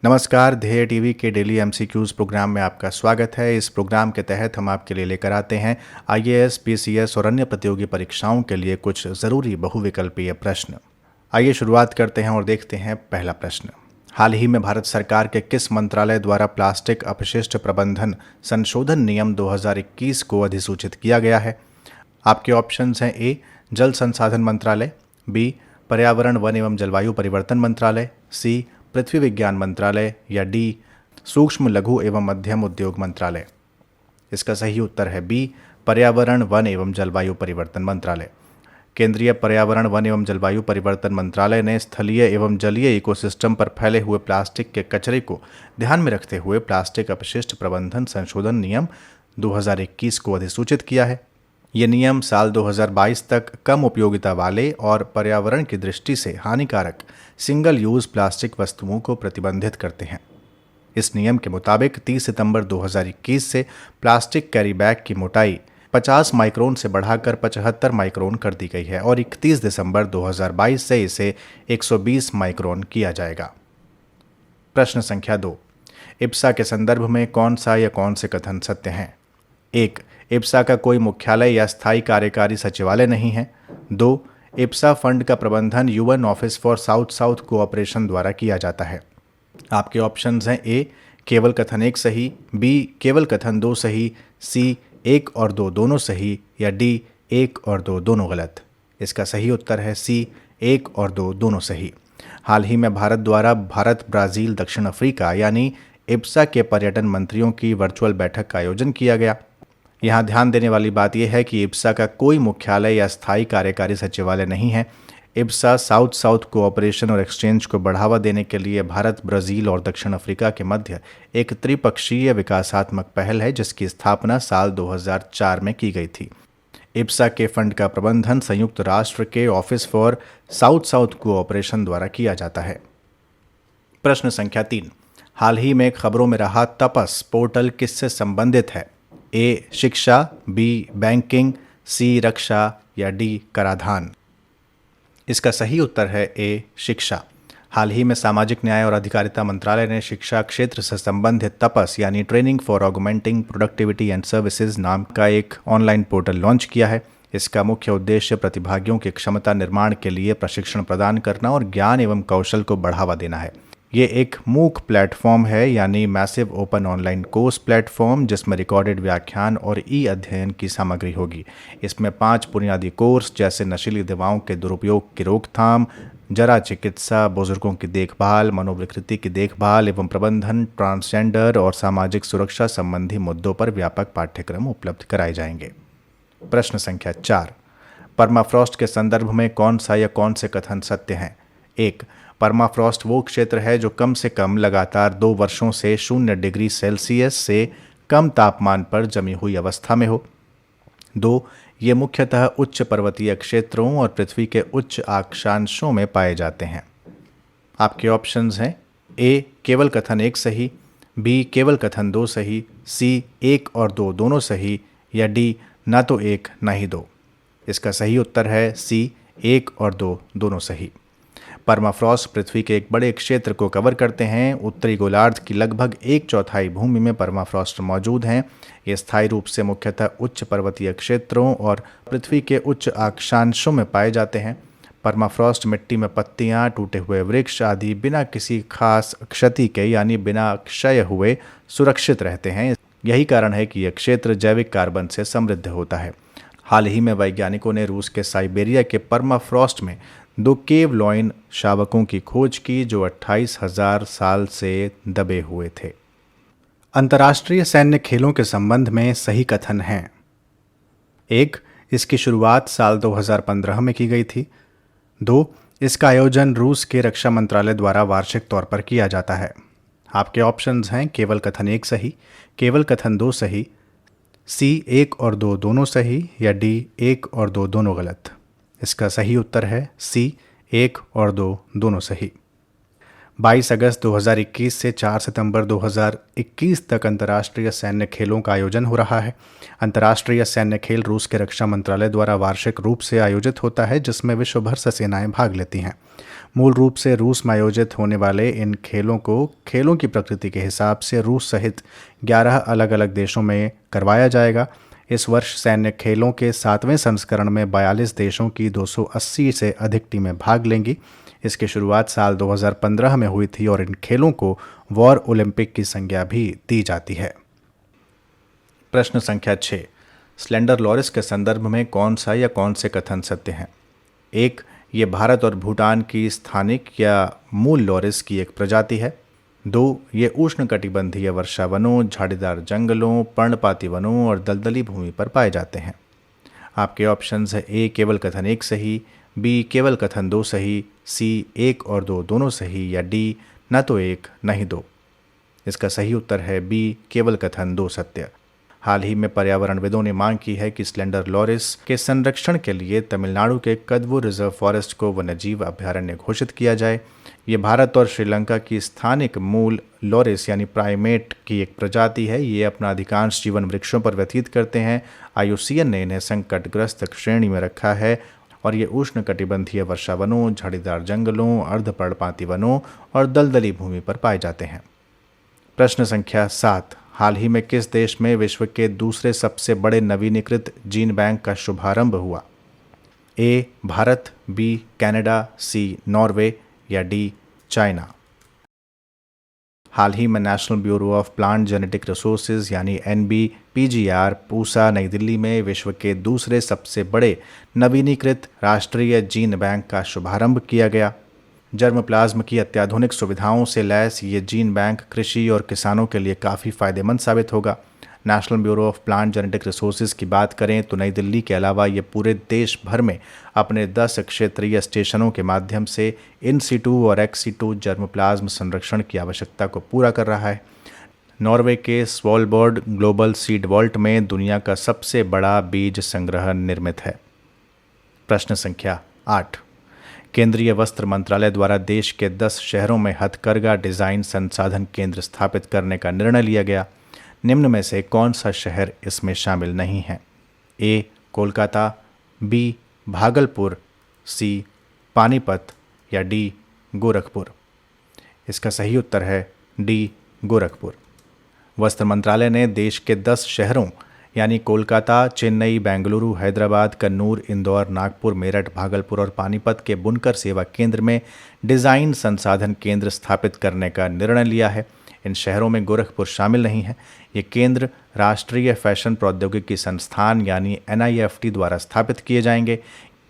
नमस्कार, ध्येय टीवी के डेली एमसीक्यूज़ प्रोग्राम में आपका स्वागत है। इस प्रोग्राम के तहत हम आपके लिए लेकर आते हैं आईएएस, पीसीएस और अन्य प्रतियोगी परीक्षाओं के लिए कुछ ज़रूरी बहुविकल्पीय प्रश्न। आइए शुरुआत करते हैं और देखते हैं पहला प्रश्न। हाल ही में भारत सरकार के किस मंत्रालय द्वारा प्लास्टिक अपशिष्ट प्रबंधन संशोधन नियम 2021 को अधिसूचित किया गया है? आपके ऑप्शंस हैं ए जल संसाधन मंत्रालय, बी पर्यावरण वन एवं जलवायु परिवर्तन मंत्रालय, सी पृथ्वी विज्ञान मंत्रालय या डी सूक्ष्म लघु एवं मध्यम उद्योग मंत्रालय। इसका सही उत्तर है बी पर्यावरण वन एवं जलवायु परिवर्तन मंत्रालय। केंद्रीय पर्यावरण वन एवं जलवायु परिवर्तन मंत्रालय ने स्थलीय एवं जलीय इकोसिस्टम पर फैले हुए प्लास्टिक के कचरे को ध्यान में रखते हुए प्लास्टिक अपशिष्ट प्रबंधन संशोधन नियम 2021 को अधिसूचित किया है। ये नियम साल 2022 तक कम उपयोगिता वाले और पर्यावरण की दृष्टि से हानिकारक सिंगल यूज प्लास्टिक वस्तुओं को प्रतिबंधित करते हैं। इस नियम के मुताबिक 30 सितंबर 2021 से प्लास्टिक कैरी बैग की मोटाई 50 माइक्रोन से बढ़ाकर 75 माइक्रोन कर दी गई है और 31 दिसंबर 2022 से इसे 120 माइक्रोन किया जाएगा। प्रश्न संख्या 2। इप्सा के संदर्भ में कौन सा या कौन से कथन सत्य हैं? 1. इप्सा का कोई मुख्यालय या स्थायी कार्यकारी सचिवालय नहीं है। 2. इप्सा फंड का प्रबंधन UN office for south south cooperation द्वारा किया जाता है। आपके ऑप्शंस हैं ए केवल कथन 1 सही, बी केवल कथन 2 सही, सी 1 और 2 दोनों सही या डी 1 और 2 दोनों गलत। इसका सही उत्तर है सी 1 और 2 दोनों सही। हाल ही में भारत द्वारा भारत, ब्राज़ील, दक्षिण अफ्रीका यानी इप्सा के पर्यटन मंत्रियों की वर्चुअल बैठक का आयोजन किया गया। यहाँ ध्यान देने वाली बात यह है कि इप्सा का कोई मुख्यालय या स्थायी कार्यकारी सचिवालय नहीं है। इप्सा साउथ साउथ कोऑपरेशन और एक्सचेंज को बढ़ावा देने के लिए भारत, ब्राज़ील और दक्षिण अफ्रीका के मध्य एक त्रिपक्षीय विकासात्मक पहल है जिसकी स्थापना साल 2004 में की गई थी। इप्सा के फंड का प्रबंधन संयुक्त राष्ट्र के office for south south cooperation द्वारा किया जाता है। प्रश्न संख्या 3। हाल ही में खबरों में रहा तपस पोर्टल किससे संबंधित है? ए शिक्षा, बी बैंकिंग, सी रक्षा या डी कराधान। इसका सही उत्तर है ए शिक्षा। हाल ही में सामाजिक न्याय और अधिकारिता मंत्रालय ने शिक्षा क्षेत्र से संबंधित तपस यानी training for augmenting productivity and services नाम का एक ऑनलाइन पोर्टल लॉन्च किया है। इसका मुख्य उद्देश्य प्रतिभागियों की क्षमता निर्माण के लिए प्रशिक्षण प्रदान करना और ज्ञान एवं कौशल को बढ़ावा देना है। ये एक मूक प्लेटफॉर्म है यानी massive open online course platform जिसमें रिकॉर्डेड व्याख्यान और ई अध्ययन की सामग्री होगी। इसमें 5 बुनियादी कोर्स जैसे नशीली दवाओं के दुरुपयोग की रोकथाम, जरा चिकित्सा, बुजुर्गों की देखभाल, मनोविकृति की देखभाल एवं प्रबंधन, ट्रांसजेंडर और सामाजिक सुरक्षा संबंधी मुद्दों पर व्यापक पाठ्यक्रम उपलब्ध कराए जाएंगे। प्रश्न संख्या 4। परमाफ्रॉस्ट के संदर्भ में कौन सा या कौन से कथन सत्य हैं? 1. परमाफ्रॉस्ट वो क्षेत्र है जो कम से कम लगातार 2 वर्षों से 0 डिग्री सेल्सियस से कम तापमान पर जमी हुई अवस्था में हो। 2. ये मुख्यतः उच्च पर्वतीय क्षेत्रों और पृथ्वी के उच्च अक्षांशों में पाए जाते हैं। आपके ऑप्शंस हैं ए केवल कथन 1 सही, बी केवल कथन 2 सही, सी 1 और 2 दोनों सही या डी ना तो 1 ना ही 2। इसका सही उत्तर है सी 1 और 2 दोनों सही। परमाफ्रॉस्ट पृथ्वी के एक बड़े क्षेत्र को कवर करते हैं। उत्तरी गोलार्ध की लगभग 1/4 भूमि में परमाफ्रॉस्ट मौजूद हैं। ये स्थायी रूप से मुख्यतः उच्च पर्वतीय क्षेत्रों और पृथ्वी के उच्च अक्षांशों में पाए जाते हैं। परमाफ्रॉस्ट मिट्टी में पत्तियां, टूटे हुए वृक्ष आदि बिना किसी खास क्षति के यानी बिना क्षय हुए सुरक्षित रहते हैं। यही कारण है कि यह क्षेत्र जैविक कार्बन से समृद्ध होता है। हाल ही में वैज्ञानिकों ने रूस के साइबेरिया के परमाफ्रॉस्ट में 2 केव लॉइन शावकों की खोज की जो 28,000 साल से दबे हुए थे। अंतर्राष्ट्रीय सैन्य खेलों के संबंध में सही कथन हैं। 1. इसकी शुरुआत साल 2015 में की गई थी। 2. इसका आयोजन रूस के रक्षा मंत्रालय द्वारा वार्षिक तौर पर किया जाता है। आपके ऑप्शंस हैं केवल कथन 1 सही, केवल कथन 2 सही, सी 1 और 2 दोनों सही या डी 1 और 2 दोनों गलत। इसका सही उत्तर है सी 1 और 2 दोनों सही। 22 अगस्त 2021 से 4 सितंबर 2021 तक अंतर्राष्ट्रीय सैन्य खेलों का आयोजन हो रहा है। अंतर्राष्ट्रीय सैन्य खेल रूस के रक्षा मंत्रालय द्वारा वार्षिक रूप से आयोजित होता है, जिसमें विश्व भर से सेनाएं भाग लेती हैं। मूल रूप से रूस में आयोजित होने वाले इन खेलों को खेलों की प्रकृति के हिसाब से रूस सहित 11 अलग अलग देशों में करवाया जाएगा। इस वर्ष सैन्य खेलों के 7वें संस्करण में 42 देशों की 280 से अधिक टीमें भाग लेंगी। इसकी शुरुआत साल 2015 में हुई थी और इन खेलों को वॉर ओलंपिक की संज्ञा भी दी जाती है। प्रश्न संख्या 6, स्लेंडर लॉरिस के संदर्भ में कौन सा या कौन से कथन सत्य हैं? 1, ये भारत और भूटान की स्थानिक या मूल लॉरिस की एक प्रजाति है। 2, ये उष्णकटिबंधीय वर्षा वनों, झाड़ीदार जंगलों, पर्णपाती वनों और दलदली भूमि पर पाए जाते हैं। आपके ऑप्शंस है ए केवल कथन 1 सही, बी केवल कथन 2 सही, सी 1 और 2 दोनों सही, या डी न तो 1 न ही 2। इसका सही उत्तर है बी केवल कथन 2 सत्य। हाल ही में पर्यावरणविदों ने मांग की है कि स्लेंडर लॉरिस के संरक्षण के लिए तमिलनाडु के कदवू रिजर्व फॉरेस्ट को वन्यजीव अभयारण्य घोषित किया जाए। ये भारत और श्रीलंका की स्थानिक मूल लॉरिस यानी प्राइमेट की एक प्रजाति है। ये अपना अधिकांश जीवन वृक्षों पर व्यतीत करते हैं। IUCN ने इन्हें संकटग्रस्त श्रेणी में रखा है और ये उष्णकटिबंधीय वर्षा वनों, झाड़ीदार जंगलों, अर्धपर्णपाती वनों और दलदली भूमि पर पाए जाते हैं। प्रश्न संख्या 7, हाल ही में किस देश में विश्व के दूसरे सबसे बड़े नवीनीकृत जीन बैंक का शुभारंभ हुआ? ए भारत, बी कनाडा, सी नॉर्वे, या डी चाइना। हाल ही में national bureau of plant genetic resources यानी NBPGR पूसा नई दिल्ली में विश्व के दूसरे सबसे बड़े नवीनीकृत राष्ट्रीय जीन बैंक का शुभारंभ किया गया। जर्म प्लाज्म की अत्याधुनिक सुविधाओं से लैस ये जीन बैंक कृषि और किसानों के लिए काफ़ी फायदेमंद साबित होगा। National bureau of plant genetic resources की बात करें तो नई दिल्ली के अलावा ये पूरे देश भर में अपने 10 क्षेत्रीय स्टेशनों के माध्यम से इन सीटू और एक्स सीटू जर्म प्लाज्म संरक्षण की आवश्यकता को पूरा कर रहा है। नॉर्वे के स्वॉलबर्ड ग्लोबल सीड वॉल्ट में दुनिया का सबसे बड़ा बीज संग्रह निर्मित है। प्रश्न संख्या 8, केंद्रीय वस्त्र मंत्रालय द्वारा देश के 10 शहरों में हथकरघा डिज़ाइन संसाधन केंद्र स्थापित करने का निर्णय लिया गया। निम्न में से कौन सा शहर इसमें शामिल नहीं है? ए कोलकाता, बी भागलपुर, सी पानीपत, या डी गोरखपुर। इसका सही उत्तर है डी गोरखपुर। वस्त्र मंत्रालय ने देश के 10 शहरों यानी कोलकाता, चेन्नई, बेंगलुरु, हैदराबाद, कन्नूर, इंदौर, नागपुर, मेरठ, भागलपुर और पानीपत के बुनकर सेवा केंद्र में डिज़ाइन संसाधन केंद्र स्थापित करने का निर्णय लिया है। इन शहरों में गोरखपुर शामिल नहीं है। ये केंद्र राष्ट्रीय फैशन प्रौद्योगिकी संस्थान यानी NIFT द्वारा स्थापित किए जाएंगे।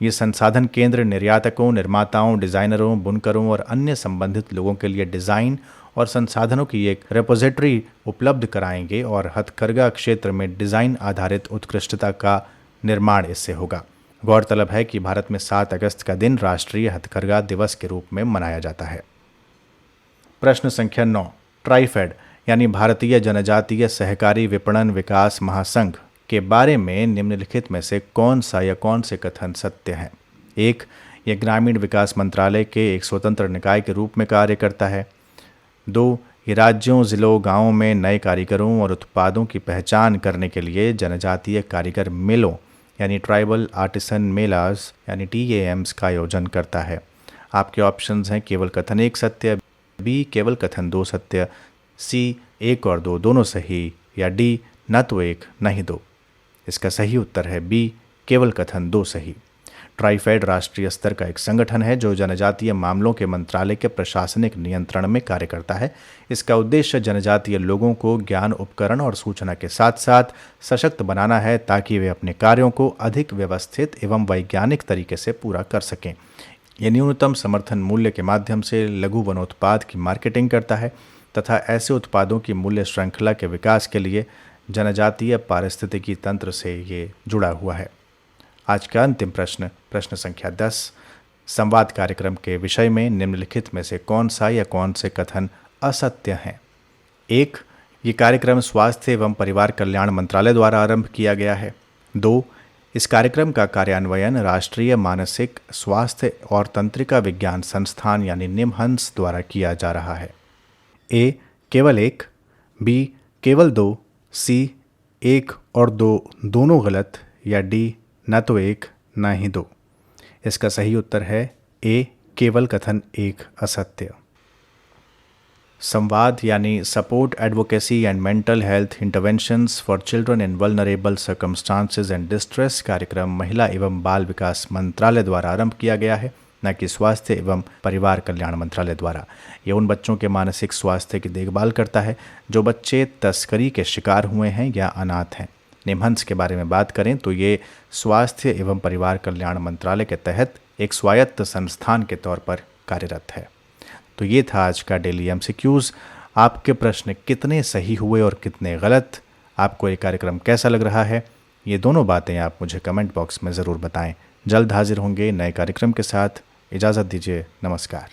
ये संसाधन केंद्र निर्यातकों, निर्माताओं, डिज़ाइनरों, बुनकरों और अन्य संबंधित लोगों के लिए डिज़ाइन और संसाधनों की एक रेपोजिटरी उपलब्ध कराएंगे और हथकरघा क्षेत्र में डिज़ाइन आधारित उत्कृष्टता का निर्माण इससे होगा। गौरतलब है कि भारत में 7 अगस्त का दिन राष्ट्रीय हथकरघा दिवस के रूप में मनाया जाता है। प्रश्न संख्या 9, ट्राइफेड यानी भारतीय जनजातीय सहकारी विपणन विकास महासंघ के बारे में निम्नलिखित में से कौन सा या कौन से कथन सत्य हैं? 1, यह ग्रामीण विकास मंत्रालय के एक स्वतंत्र निकाय के रूप में कार्य करता है। 2, ये राज्यों, जिलों, गांवों में नए कारीगरों और उत्पादों की पहचान करने के लिए जनजातीय कारीगर मेलों यानी ट्राइबल आर्टिसन मेलाज यानी TAMs का आयोजन करता है। आपके ऑप्शंस हैं केवल कथन 1 सत्य, बी केवल कथन 2 सत्य, सी 1 और 2 दोनों सही, या डी न तो 1 न ही 2। इसका सही उत्तर है बी केवल कथन 2 सही। ट्राइफेड राष्ट्रीय स्तर का एक संगठन है जो जनजातीय मामलों के मंत्रालय के प्रशासनिक नियंत्रण में कार्य करता है। इसका उद्देश्य जनजातीय लोगों को ज्ञान, उपकरण और सूचना के साथ साथ सशक्त बनाना है ताकि वे अपने कार्यों को अधिक व्यवस्थित एवं वैज्ञानिक तरीके से पूरा कर सकें। यह न्यूनतम समर्थन मूल्य के माध्यम से लघु वनोत्पाद की मार्केटिंग करता है तथा ऐसे उत्पादों की मूल्य श्रृंखला के विकास के लिए जनजातीय पारिस्थितिकी तंत्र से ये जुड़ा हुआ है। आज का अंतिम प्रश्न, प्रश्न संख्या 10, संवाद कार्यक्रम के विषय में निम्नलिखित में से कौन सा या कौन से कथन असत्य हैं? 1, ये कार्यक्रम स्वास्थ्य एवं परिवार कल्याण मंत्रालय द्वारा आरंभ किया गया है। 2, इस कार्यक्रम का कार्यान्वयन राष्ट्रीय मानसिक स्वास्थ्य और तंत्रिका विज्ञान संस्थान यानी निमहंस द्वारा किया जा रहा है। ए केवल एक, बी केवल दो, सी एक और दो दोनों गलत, या डी न तो एक न ही दो। इसका सही उत्तर है ए केवल कथन एक असत्य। संवाद यानी support advocacy and mental health interventions for children in vulnerable circumstances and distress कार्यक्रम महिला एवं बाल विकास मंत्रालय द्वारा आरंभ किया गया है, न कि स्वास्थ्य एवं परिवार कल्याण मंत्रालय द्वारा। ये उन बच्चों के मानसिक स्वास्थ्य की देखभाल करता है जो बच्चे तस्करी के शिकार हुए हैं या अनाथ हैं। निमहंस के बारे में बात करें तो ये स्वास्थ्य एवं परिवार कल्याण मंत्रालय के तहत एक स्वायत्त संस्थान के तौर पर कार्यरत है। तो ये था आज का डेली एमसीक्यूज़। आपके प्रश्न कितने सही हुए और कितने गलत, आपको ये कार्यक्रम कैसा लग रहा है, ये दोनों बातें आप मुझे कमेंट बॉक्स में ज़रूर बताएं। जल्द हाजिर होंगे नए कार्यक्रम के साथ। इजाज़त दीजिए, नमस्कार।